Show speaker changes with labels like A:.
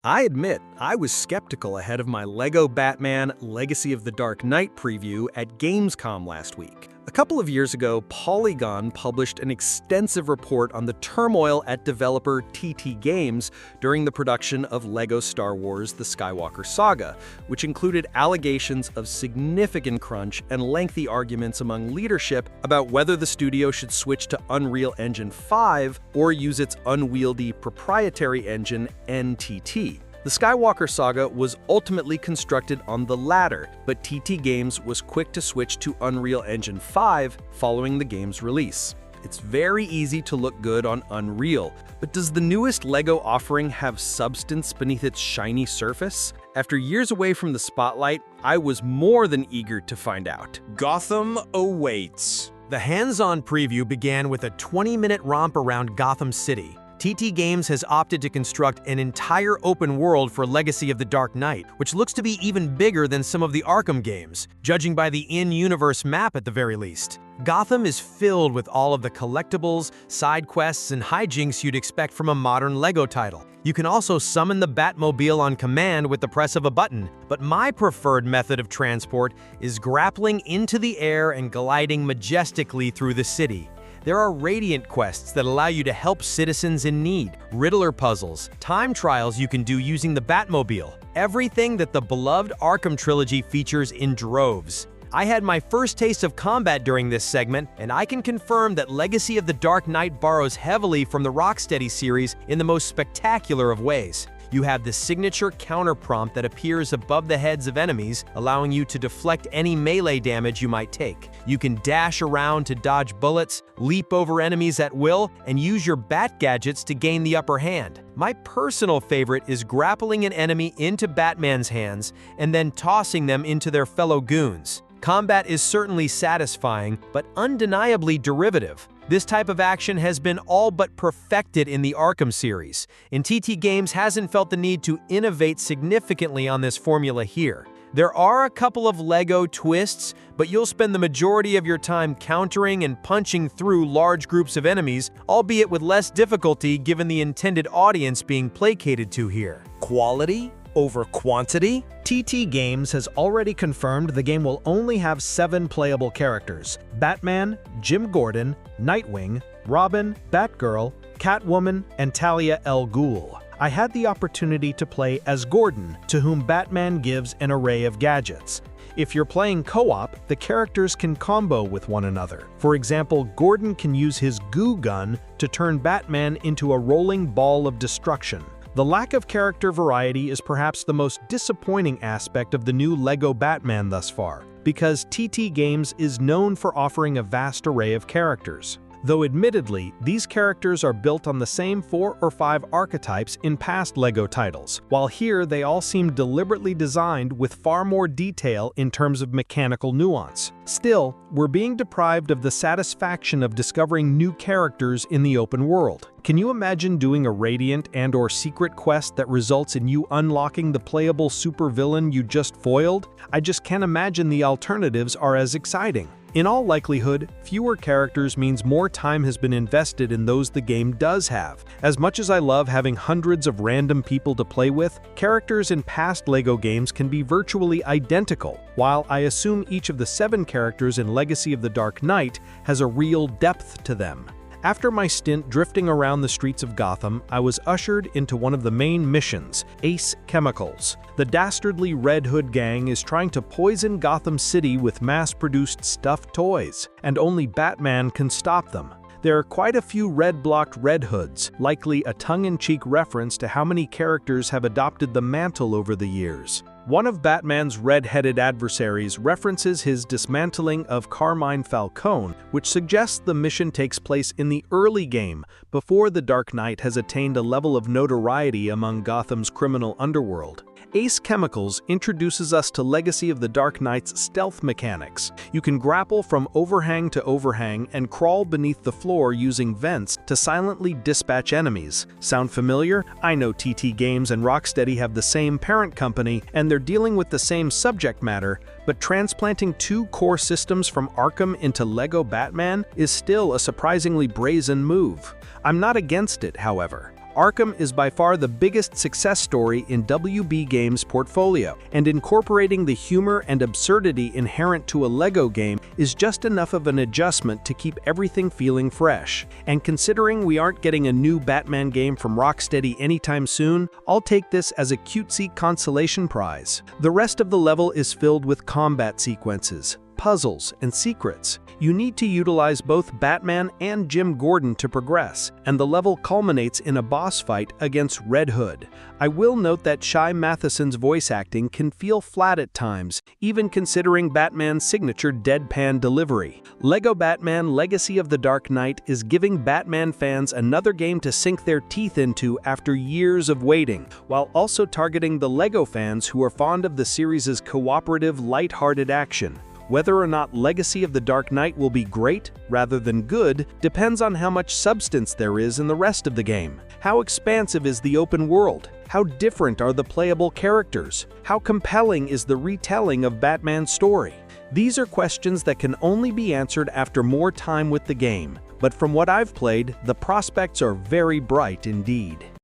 A: I admit, I was skeptical ahead of my LEGO Batman Legacy of the Dark Knight preview at Gamescom last week. A couple of years ago, Polygon published an extensive report on the turmoil at developer TT Games during the production of LEGO Star Wars: The Skywalker Saga, which included allegations of significant crunch and lengthy arguments among leadership about whether the studio should switch to Unreal Engine 5 or use its unwieldy proprietary engine, NTT. The Skywalker Saga was ultimately constructed on the latter, but TT Games was quick to switch to Unreal Engine 5 following the game's release. It's very easy to look good on Unreal, but does the newest LEGO offering have substance beneath its shiny surface? After years away from the spotlight, I was more than eager to find out.
B: Gotham awaits.
C: The hands-on preview began with a 20-minute romp around Gotham City. TT Games has opted to construct an entire open world for Legacy of the Dark Knight, which looks to be even bigger than some of the Arkham games, judging by the in-universe map at the very least. Gotham is filled with all of the collectibles, side quests, and hijinks you'd expect from a modern LEGO title. You can also summon the Batmobile on command with the press of a button, but my preferred method of transport is grappling into the air and gliding majestically through the city. There are Radiant quests that allow you to help citizens in need, Riddler puzzles, time trials you can do using the Batmobile, everything that the beloved Arkham trilogy features in droves. I had my first taste of combat during this segment, and I can confirm that Legacy of the Dark Knight borrows heavily from the Rocksteady series in the most spectacular of ways. You have the signature counter prompt that appears above the heads of enemies, allowing you to deflect any melee damage you might take. You can dash around to dodge bullets, leap over enemies at will, and use your bat gadgets to gain the upper hand. My personal favorite is grappling an enemy into Batman's hands and then tossing them into their fellow goons. Combat is certainly satisfying, but undeniably derivative. This type of action has been all but perfected in the Arkham series, and TT Games hasn't felt the need to innovate significantly on this formula here. There are a couple of LEGO twists, but you'll spend the majority of your time countering and punching through large groups of enemies, albeit with less difficulty given the intended audience being placated to here.
B: Quality over quantity?
D: TT Games has already confirmed the game will only have 7 playable characters: Batman, Jim Gordon, Nightwing, Robin, Batgirl, Catwoman, and Talia al Ghul. I had the opportunity to play as Gordon, to whom Batman gives an array of gadgets. If you're playing co-op, the characters can combo with one another. For example, Gordon can use his goo gun to turn Batman into a rolling ball of destruction. The lack of character variety is perhaps the most disappointing aspect of the new LEGO Batman thus far, because TT Games is known for offering a vast array of characters. Though admittedly, these characters are built on the same 4 or 5 archetypes in past LEGO titles, while here they all seem deliberately designed with far more detail in terms of mechanical nuance. Still, we're being deprived of the satisfaction of discovering new characters in the open world. Can you imagine doing a Radiant and/or secret quest that results in you unlocking the playable supervillain you just foiled? I just can't imagine the alternatives are as exciting. In all likelihood, fewer characters means more time has been invested in those the game does have. As much as I love having hundreds of random people to play with, characters in past LEGO games can be virtually identical, while I assume each of the 7 characters in Legacy of the Dark Knight has a real depth to them. After my stint drifting around the streets of Gotham, I was ushered into one of the main missions, Ace Chemicals. The dastardly Red Hood gang is trying to poison Gotham City with mass-produced stuffed toys, and only Batman can stop them. There are quite a few red-blocked Red Hoods, likely a tongue-in-cheek reference to how many characters have adopted the mantle over the years. One of Batman's red-headed adversaries references his dismantling of Carmine Falcone, which suggests the mission takes place in the early game, before the Dark Knight has attained a level of notoriety among Gotham's criminal underworld. Ace Chemicals introduces us to Legacy of the Dark Knight's stealth mechanics. You can grapple from overhang to overhang and crawl beneath the floor using vents to silently dispatch enemies. Sound familiar? I know TT Games and Rocksteady have the same parent company, and they're dealing with the same subject matter, but transplanting 2 core systems from Arkham into LEGO Batman is still a surprisingly brazen move. I'm not against it, however. Arkham is by far the biggest success story in WB Games' portfolio, and incorporating the humor and absurdity inherent to a LEGO game is just enough of an adjustment to keep everything feeling fresh. And considering we aren't getting a new Batman game from Rocksteady anytime soon, I'll take this as a cutesy consolation prize. The rest of the level is filled with combat sequences, puzzles, and secrets. You need to utilize both Batman and Jim Gordon to progress, and the level culminates in a boss fight against Red Hood. I will note that Shai Matheson's voice acting can feel flat at times, even considering Batman's signature deadpan delivery. LEGO Batman Legacy of the Dark Knight is giving Batman fans another game to sink their teeth into after years of waiting, while also targeting the LEGO fans who are fond of the series' cooperative, light-hearted action. Whether or not Legacy of the Dark Knight will be great rather than good depends on how much substance there is in the rest of the game. How expansive is the open world? How different are the playable characters? How compelling is the retelling of Batman's story? These are questions that can only be answered after more time with the game, but from what I've played, the prospects are very bright indeed.